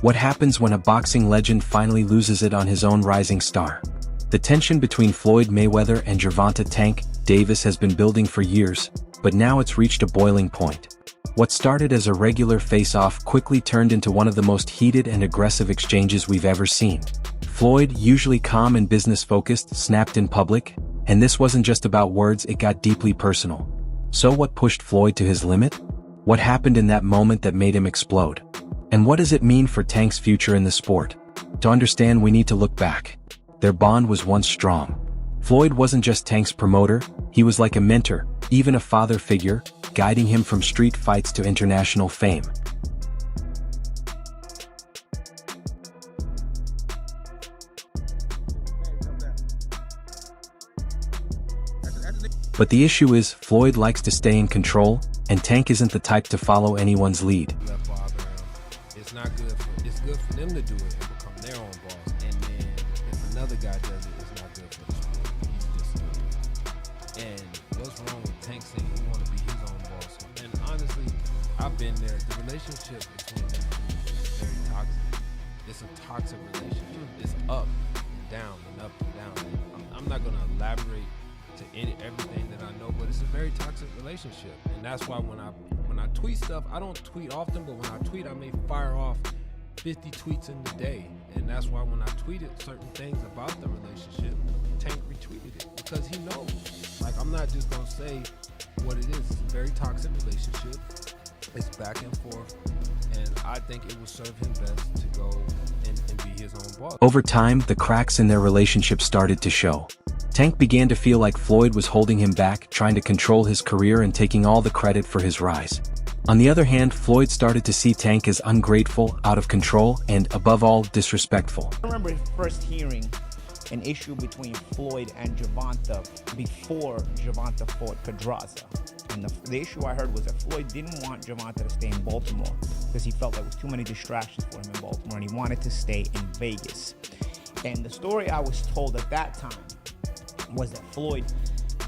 What happens when a boxing legend finally loses it on his own rising star? The tension between Floyd Mayweather and Gervonta Tank Davis has been building for years, but now it's reached a boiling point. What started as a regular face-off quickly turned into one of the most heated and aggressive exchanges we've ever seen. Floyd, usually calm and business-focused, snapped in public, and this wasn't just about words, it got deeply personal. So what pushed Floyd to his limit? What happened in that moment that made him explode? And what does it mean for Tank's future in the sport? To understand, we need to look back. Their bond was once strong. Floyd wasn't just Tank's promoter, he was like a mentor, even a father figure, guiding him from street fights to international fame. But the issue is, Floyd likes to stay in control, and Tank isn't the type to follow anyone's lead. It's not good it's good for them to do it and become their own boss. And then if another guy does it, it's not good for the sport. He's just and what's wrong with Tank saying he want to be his own boss? And honestly, I've been there. The relationship between them two is very toxic. It's a toxic relationship. It's up and down and up and down. I'm not gonna elaborate to everything that I know, but it's a very toxic relationship. And that's why when I tweet stuff, I don't tweet often, but when I tweet, I may fire off 50 tweets in a day. And that's why when I tweeted certain things about the relationship, Tank retweeted it because he knows. Like, I'm not just gonna say what it is. It's a very toxic relationship. It's back and forth, and I think it would serve him best to go and be his own boss. Over time, the cracks in their relationship started to show. Tank began to feel like Floyd was holding him back, trying to control his career and taking all the credit for his rise. On the other hand, Floyd started to see Tank as ungrateful, out of control, and above all, disrespectful. I remember first hearing an issue between Floyd and Gervonta before Gervonta fought Pedraza. And the issue I heard was that Floyd didn't want Gervonta to stay in Baltimore because he felt there was too many distractions for him in Baltimore, and he wanted to stay in Vegas. And the story I was told at that time was that Floyd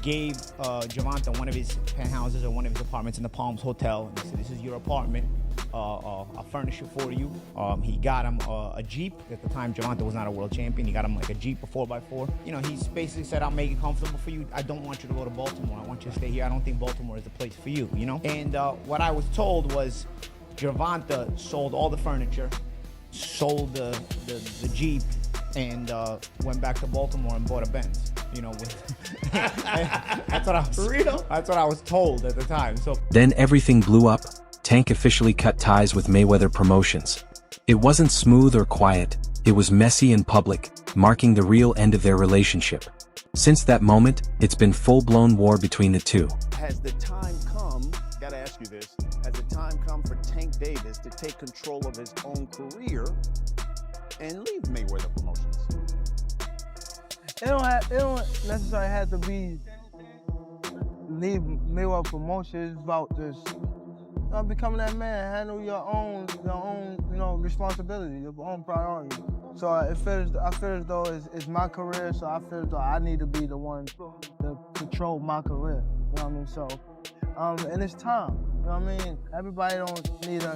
gave Gervonta one of his penthouses or one of his apartments in the Palms Hotel. And he said, "This is your apartment. I'll furnish it for you." He got him a Jeep. At the time, Gervonta was not a world champion. He got him like a Jeep, a 4x4. You know, he basically said, "I'll make it comfortable for you. I don't want you to go to Baltimore. I want you to stay here. I don't think Baltimore is the place for you," you know? And what I was told was Gervonta sold all the furniture, sold the Jeep, and went back to Baltimore and bought a Benz. You know, that's what I was told at the time. So then everything blew up. Tank officially cut ties with Mayweather Promotions. It wasn't smooth or quiet, it was messy and public, marking the real end of their relationship. Since that moment, it's been full-blown war between the two. Has the time come, gotta ask you this, has the time come for Tank Davis to take control of his own career and leave Mayweather Promotions? It don't necessarily have to be leave Mayweather Promotions. It's about just becoming that man, handle your own, responsibility, your own priority. So I feel as though it's my career, so I feel as though I need to be the one to control my career. You know what I mean? So, and it's time. You know what I mean? Everybody don't need to,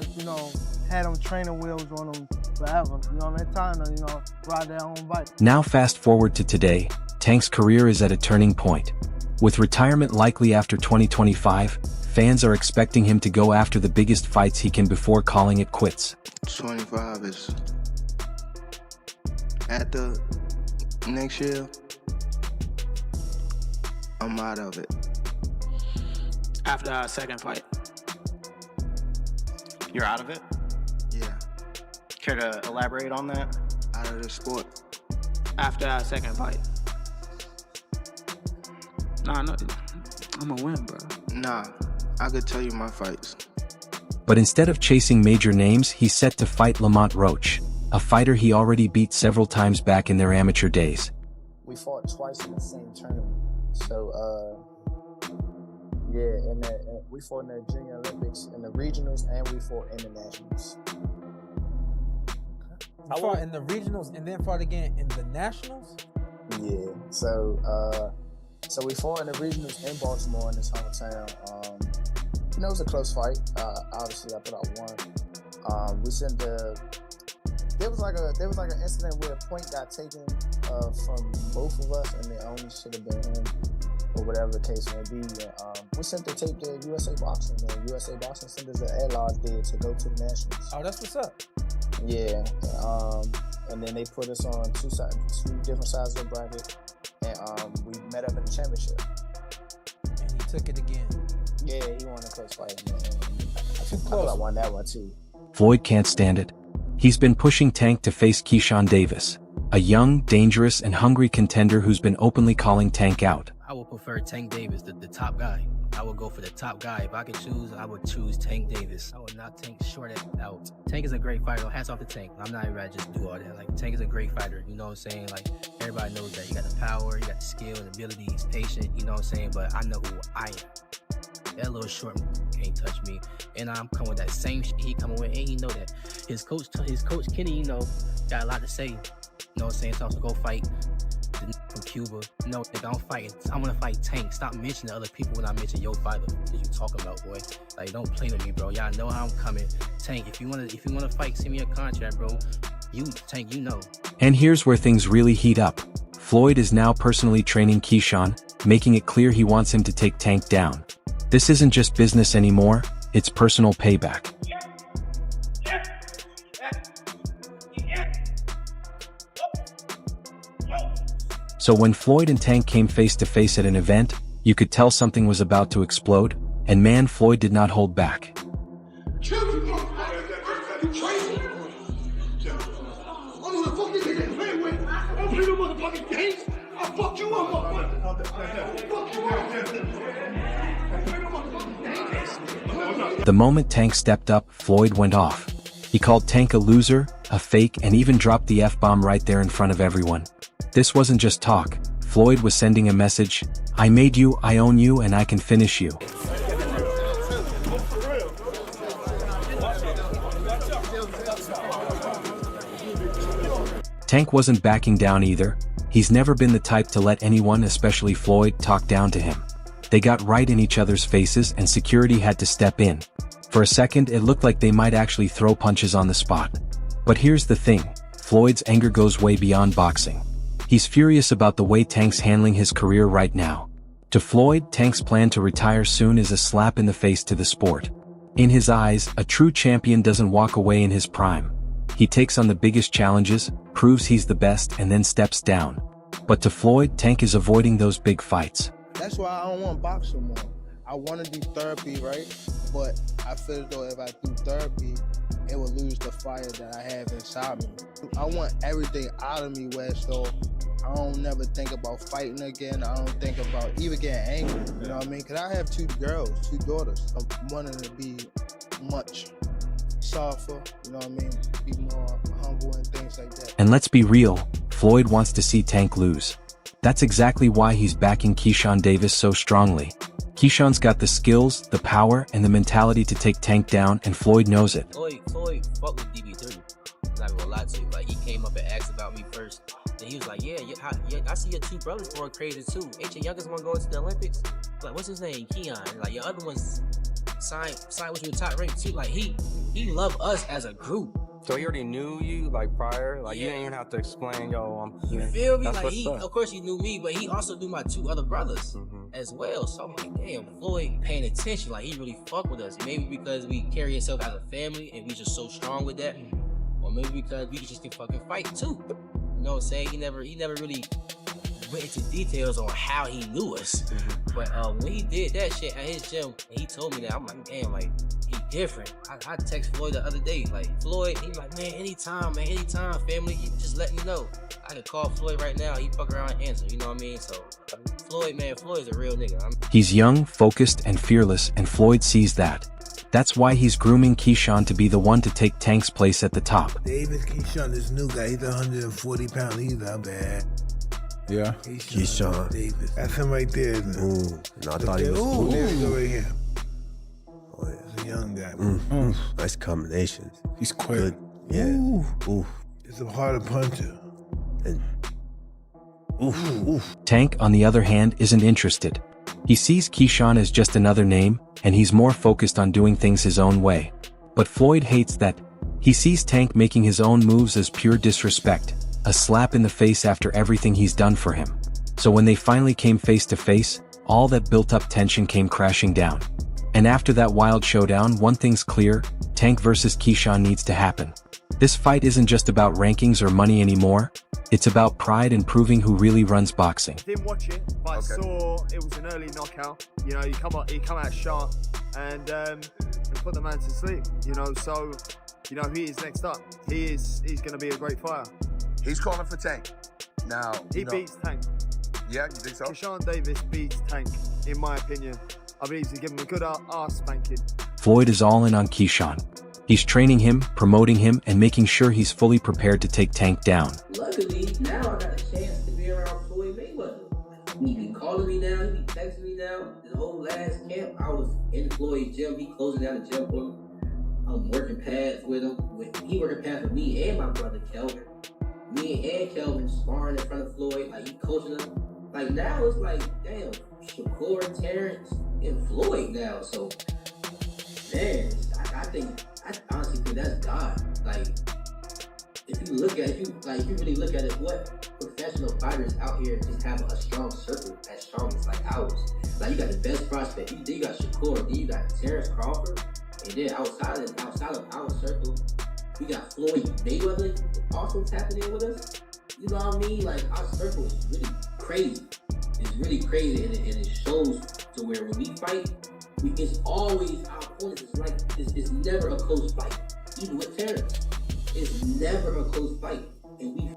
have them training wheels on them forever. You know what I mean? It's time to, ride their own bike. Now fast forward to today, Tank's career is at a turning point. With retirement likely after 2025, fans are expecting him to go after the biggest fights he can before calling it quits. 25 is at the next year. I'm out of it. After our second fight. You're out of it? Yeah. Care to elaborate on that? Out of the sport. After our second fight. Nah, no, I'm gonna win, bro. Nah, I could tell you my fights. But instead of chasing major names, he's set to fight Lamont Roach, a fighter he already beat several times back in their amateur days. We fought twice in the same tournament. So, yeah, we fought in the Junior Olympics, in the regionals, and we fought in the nationals. You fought in the regionals and then fought again in the nationals? Yeah, so we fought in the regionals in Baltimore, in his hometown. It was a close fight. Obviously, I thought I won. We sent the there was like an incident where a point got taken from both of us, and it only should have been him, or whatever the case may be. And, we sent the tape to USA Boxing, and USA Boxing sent us an ad bid to go to the Nationals. Oh, that's what's up. Yeah, and then they put us on two different sides of the bracket, and we met up in the championship. And he took it again. Yeah, he won the close fight, man. I thought I won that one too. Floyd can't stand it. He's been pushing Tank to face Keyshawn Davis, a young, dangerous, and hungry contender who's been openly calling Tank out. I would prefer Tank Davis, the top guy. I would go for the top guy. If I could choose, I would choose Tank Davis. I would not Tank short it out. Tank is a great fighter. Hats off to Tank. I'm not even ready to just do all that. Like, Tank is a great fighter. You know what I'm saying? Like, everybody knows that. You got the power, you got the skill and ability. He's patient. You know what I'm saying? But I know who I am. That little short can't touch me. And I'm coming with that same shit he coming with. And he know that. His coach Kenny, you know, got a lot to say. You know what I'm saying? So go fight from Cuba. No, nigga, I'm fighting. I want to fight Tank. Stop mentioning other people when I mention your fighter that you talking about, boy. Like, don't play with me, bro. Y'all know how I'm coming. Tank, if you wanna fight, send me a contract, bro. Tank, you know. And here's where things really heat up. Floyd is now personally training Keyshawn, making it clear he wants him to take Tank down. This isn't just business anymore, it's personal payback. So when Floyd and Tank came face to face at an event, you could tell something was about to explode, and man, Floyd did not hold back. The moment Tank stepped up, Floyd went off. He called Tank a loser, a fake, and even dropped the F-bomb right there in front of everyone. This wasn't just talk. Floyd was sending a message: I made you, I own you, and I can finish you. Tank wasn't backing down either. He's never been the type to let anyone, especially Floyd, talk down to him. They got right in each other's faces and security had to step in. For a second, it looked like they might actually throw punches on the spot. But here's the thing, Floyd's anger goes way beyond boxing. He's furious about the way Tank's handling his career right now. To Floyd, Tank's plan to retire soon is a slap in the face to the sport. In his eyes, a true champion doesn't walk away in his prime. He takes on the biggest challenges, proves he's the best, and then steps down. But to Floyd, Tank is avoiding those big fights. That's why I don't want boxing more. I want to do therapy, right? But I feel as though if I do therapy, it will lose the fire that I have inside me. I want everything out of me where so I don't never think about fighting again. I don't think about even getting angry, you know what I mean? Because I have two daughters. I'm wanting to be much softer, you know what I mean? Be more humble and things like that. And let's be real, Floyd wants to see Tank lose. That's exactly why he's backing Keyshawn Davis so strongly. Keyshawn's got the skills, the power, and the mentality to take Tank down, and Floyd knows it. Floyd fuck with DB30. I'm not gonna lie to you. Like, he came up and asked about me first. And he was like, yeah, I see your two brothers going crazy too. Ain't your youngest one going to the Olympics? Like, what's his name? Keon. Like, your other one's signed with you in top rank too. Like, he loved us as a group. So he already knew you, like, prior? Like, you didn't even have to explain, yo, you feel me? Like, of course he knew me, but he also knew my two other brothers as well. So I'm like, damn, Floyd paying attention. Like, he really fuck with us. Maybe because we carry ourselves as a family and we just so strong with that. Or maybe because we just can fucking fight too. You know what I'm saying? He never really went into details on how he knew us. But when he did that shit at his gym, and he told me that, I'm like, damn, like, he different. I text Floyd the other day, like, Floyd, he like, man, anytime, family, you just let me know. I could call Floyd right now, he fuck around and answer, you know what I mean? So, Floyd is a real nigga. He's young, focused, and fearless, and Floyd sees that. That's why he's grooming Keyshawn to be the one to take Tank's place at the top. David Keyshawn, this new guy, he's 140 pounds, he's not bad. Yeah. Keyshawn Davis. That's him right there. Ooh. No, I thought he was. Ooh, there we go right here. Oh, it's a young guy. Nice combinations. He's quick. Good. Yeah. Ooh. He's a harder puncher. And Tank, on the other hand, isn't interested. He sees Keyshawn as just another name, and he's more focused on doing things his own way. But Floyd hates that He sees Tank making his own moves as pure disrespect, a slap in the face after everything he's done for him. So when they finally came face to face, all that built-up tension came crashing down. And after that wild showdown, one thing's clear: Tank versus Keyshawn needs to happen. This fight isn't just about rankings or money anymore, it's about pride and proving who really runs boxing. Didn't watch it, but I saw it was an early knockout. You know, he come out sharp and put the man to sleep. You know, so you know he is next up. He's going to be a great fighter. He's calling for Tank. Now he beats Tank. Yeah, you think so? Keyshawn Davis beats Tank, in my opinion. I believe he's giving him a good ass spanking. Floyd is all in on Keyshawn. He's training him, promoting him, and making sure he's fully prepared to take Tank down. Luckily, now I got a chance to be around Floyd Mayweather. He be calling me now, he be texting me now. The whole last camp, I was in Floyd's gym. He closing down the gym for me. I'm working pads with him. He working pads with me and my brother Kelvin. Me and Kelvin sparring in front of Floyd, like he coaching him. Like now it's like, damn, Shakur, Terrence, and Floyd now. So, man, I honestly think that's God. Like, if you really look at it, what professional fighters out here just have a strong circle as strong as like ours. Like you got the best prospect. You got Shakur, then you got Terrence Crawford, and then outside of our circle, we got Floyd Mayweather also tapping in with us. You know what I mean? Like our circle is really crazy. It's really crazy, and it shows to where when we fight, it's always our opponents. It's like it's never a close fight. Even with Terrence, it's never a close fight.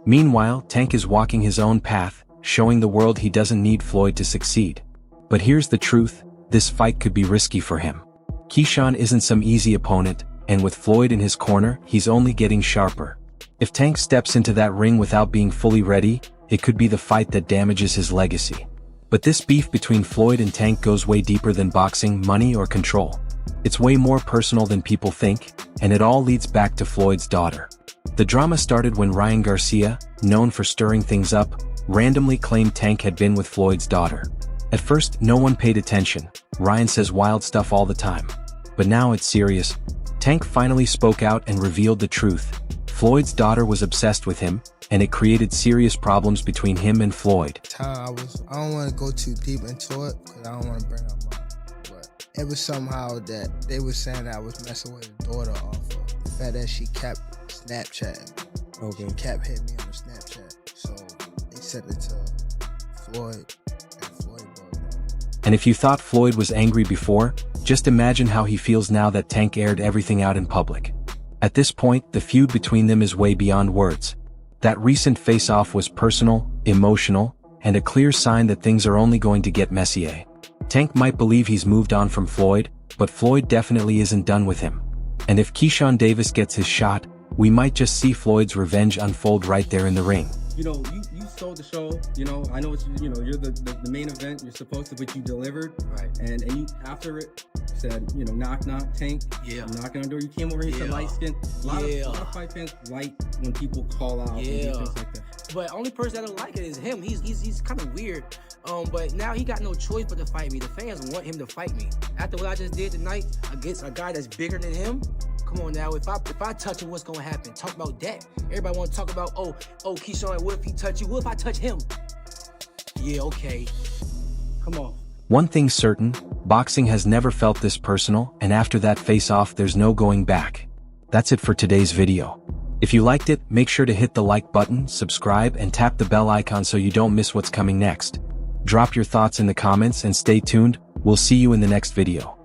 Meanwhile, Tank is walking his own path, showing the world he doesn't need Floyd to succeed. But here's the truth: this fight could be risky for him. Keyshawn isn't some easy opponent, and with Floyd in his corner, he's only getting sharper. If Tank steps into that ring without being fully ready, it could be the fight that damages his legacy. But this beef between Floyd and Tank goes way deeper than boxing, money, or control. It's way more personal than people think, and it all leads back to Floyd's daughter. The drama started when Ryan Garcia, known for stirring things up, randomly claimed Tank had been with Floyd's daughter. At first, no one paid attention. Ryan says wild stuff all the time. But now it's serious. Tank finally spoke out and revealed the truth. Floyd's daughter was obsessed with him, and it created serious problems between him and Floyd. I don't want to go too deep into it because I don't want to bring up mine. But it was somehow that they were saying that I was messing with his daughter off of the fact that she kept Snapchatting. Okay. She kept hitting me on the Snapchat. So they sent it to Floyd, and Floyd broke up. And if you thought Floyd was angry before, just imagine how he feels now that Tank aired everything out in public. At this point, the feud between them is way beyond words. That recent face-off was personal, emotional, and a clear sign that things are only going to get messier. Tank might believe he's moved on from Floyd, but Floyd definitely isn't done with him. And if Keyshawn Davis gets his shot, we might just see Floyd's revenge unfold right there in the ring. You know, you stole the show. You know, I know what you're the main event. You're supposed to, but you delivered. Right. And you after it said, you know, knock knock Tank. Yeah. I'm knocking on the door. You came over here to light skin. A lot of fight fans like when people call out. Yeah. And things like that. But only person that don't like it is him. He's kind of weird. But now he got no choice but to fight me. The fans want him to fight me. After what I just did tonight against a guy that's bigger than him. Come on now, if I touch him, what's gonna happen? Talk about that. Everybody wanna talk about, oh, Keyshawn, what if he touch you? What if I touch him? Yeah, okay. Come on. One thing's certain, boxing has never felt this personal, and after that face-off, there's no going back. That's it for today's video. If you liked it, make sure to hit the like button, subscribe, and tap the bell icon so you don't miss what's coming next. Drop your thoughts in the comments and stay tuned. We'll see you in the next video.